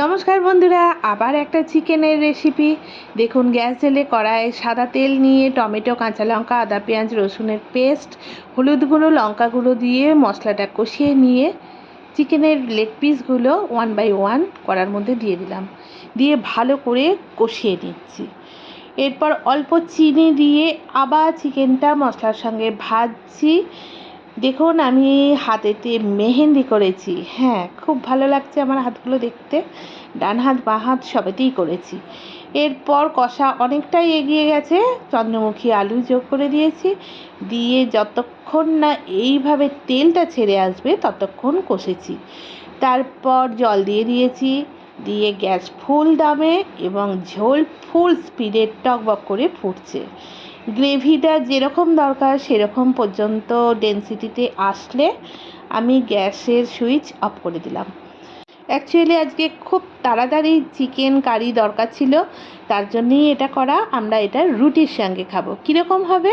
নমস্কার বন্ধুরা, আবার একটা চিকেনের রেসিপি। দেখুন, গ্যাস জেলে কড়াইয়ে সাদা তেল নিয়ে টমেটো, কাঁচা লঙ্কা, আদা, পেঁয়াজ, রসুনের পেস্ট, হলুদ গুঁড়ো, লঙ্কা গুঁড়ো দিয়ে মশলাটা কষিয়ে নিয়ে চিকেনের লেগ পিসগুলো 1 বাই 1 কড়ার মধ্যে দিয়ে দিলাম, দিয়ে ভালো করে কষিয়ে নিচ্ছি। এরপর অল্প চিনি দিয়ে আবার চিকেনটা মশলার সঙ্গে ভাজছি। দেখুন, আমি হাতেতে মেহেন্দি করেছি। হ্যাঁ, খুব ভালো লাগছে আমার হাতগুলো দেখতে। ডান হাত বাঁ হাত সবেতেই করেছি। এরপর কষা অনেকটাই এগিয়ে গেছে, চন্দ্রমুখী আলু যোগ করে দিয়েছি। দিয়ে যতক্ষণ না এইভাবে তেলটা ছেড়ে আসবে ততক্ষণ কষেছি। তারপর জল দিয়ে দিয়েছি, দিয়ে গ্যাস ফুল দামে এবং ঝোল ফুল স্পিডে টকবক করে ফুটছে। গ্রেভিটা যেরকম দরকার সেরকম পর্যন্ত ডেনসিটিতে আসলে আমি গ্যাসের সুইচ অফ করে দিলাম। অ্যাকচুয়ালি আজকে খুব তাড়াতাড়ি চিকেন কারি দরকার ছিল, তার জন্যই এটা করা। আমরা এটা রুটির সঙ্গে খাবো। কীরকম হবে